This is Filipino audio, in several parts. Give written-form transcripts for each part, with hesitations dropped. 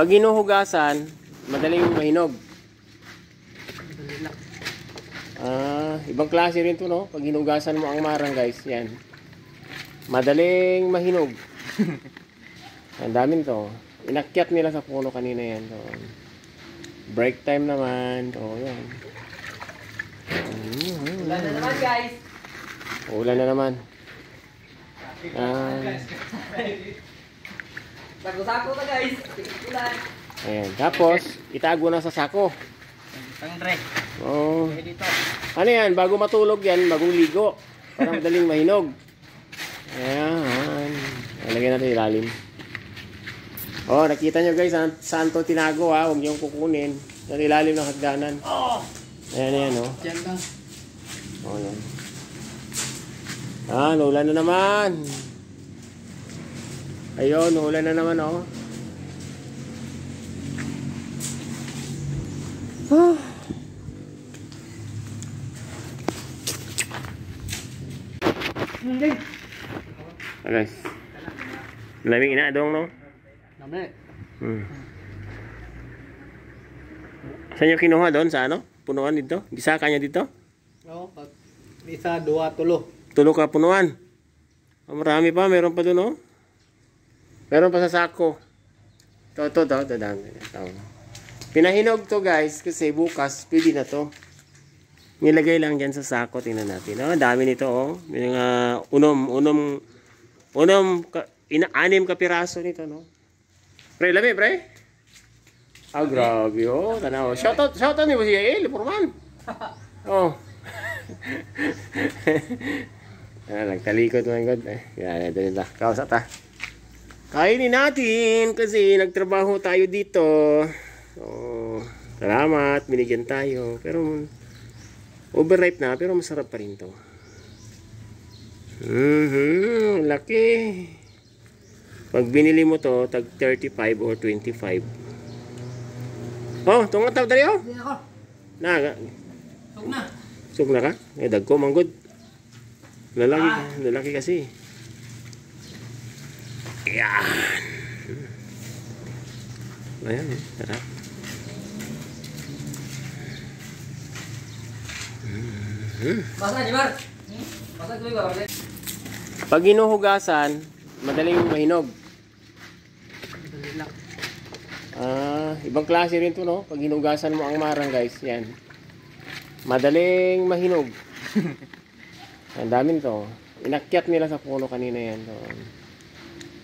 Pag hinuhugasan, madaling mahinog. Ibang klase rin to, no? Pag hinugasan mo ang marang, guys, yan. Madaling mahinog. Ang damin to. Inakyat nila sa puno kanina yan. So, break time naman. So, yan. Ulan na naman, guys. Ulan na naman. Sako-sako na, guys. Ulan. Ayan. Tapos, itago na sa sako. Tangre. Oh. Dito. Ano yan? Bago matulog yan, bagong ligo. Para madaling mahinog. Ayan. Lagyan natin ilalim. Oh, nakita nyo guys, saan to tinago ha? Huwag nyo kukunin. Sa ilalim ng hagdanan. Oh! Ayan, ayan, oh. Diyan lang. Oh, yan. Ulan na naman. Ayun, ulan na naman, oh. Guys. Lamig ina dong, no? Nami. Saan nyo kinuha doon? Sa ano? Punuan dito? Gisa ka niya dito? Oo, isa, dua, tulo. Tulo ka punuan. Oh, marami pa. Meron pa doon, oh. Meron pa sa sako. Ito. Pinahinog to, guys. Kasi bukas, pwede na to. Nilagay lang dyan sa sako. Tingnan natin. Oh, dami nito, oh. Yung anim ka piraso nito, no? Pre, lami, pre. Grabe, oh. Tanaw. Shoutout ni mo si Yael, Purman. Oh. Nagtalikot mo, God. Yan, ito nito. Kausap ta. Kainin natin kasi nagtrabaho tayo dito. Oh, salamat, binigyan tayo. Pero, overripe na, pero masarap pa rin to. Laki. Pag binili mo to, tag 35 or 25. Oh, tunga tawag tayo. Hindi ako. Sug na. Sug na ka? Dagko, manggod. Lalaki kasi. Yan. Ayan, sarap. Basa, Jimar. Basa ko ba? Pag hinuhugasan, madaling mahinog. Ibang klase rin to, no? Pag hinugasan mo ang marang, guys, yan. Madaling mahinog. Ang damin to. Inakyat nila sa puno kanina yan. So,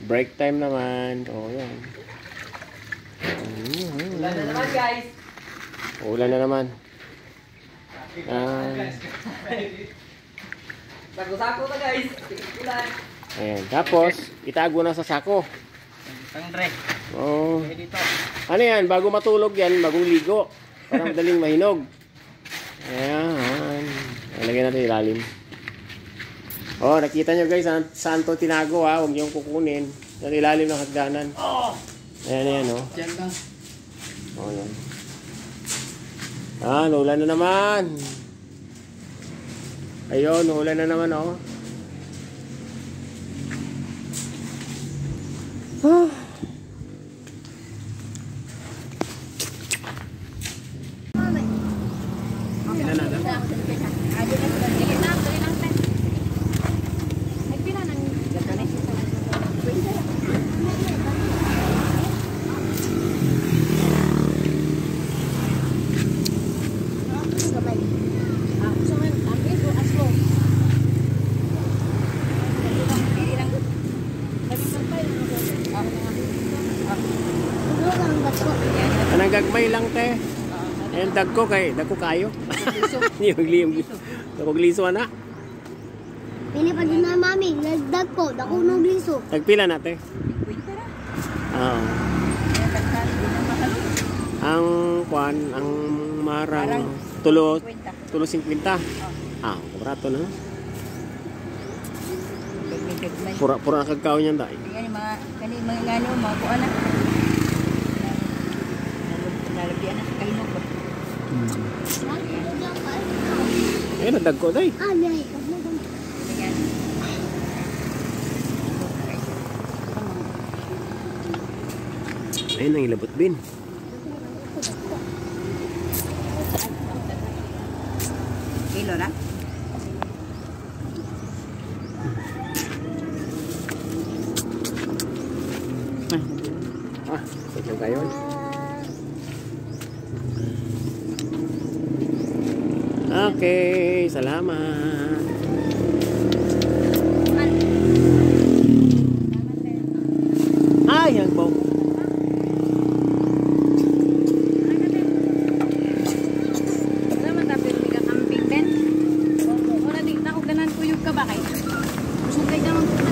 break time naman. So, yan. Ulan na naman, guys. Ulan na naman. Sako-sako na, guys. Ulan. Ayan. Tapos, itago na sa sako. Tangre. Oh. Dito. Ano yan? Bago matulog yan, bagong ligo. Para madaling mahinog. Ayan. Lagyan natin ilalim. Oh, nakita nyo guys, saan to tinago ha? Huwag nyo kukunin. Sa ilalim ng hagdanan. Oh! Ayan, oh. Diyan lang. Oh, yan. Ulan na naman. Ayun, ulan na naman, oh. Anang gagmay lang te. Ayan dagko kayo. Yung liso na. Pili pa din na mami, nagdag ko, dako nung liso. Tagpila na te. Ang marang tulo 50. Barato na. Pura kagkaw niyan dai. Kani mga ngano mga kuan na. Nalagyan na sa kahinog ba? Nagdagko dai. Ay. Ayun ang ilabot bin. Kilo na. Ah, sige kayo. Okay, salamat. Ay, ang bong. Salamat tapos hindi ka camping din. Wala di na ko ganan kuyog ka ba kay? Sugay ka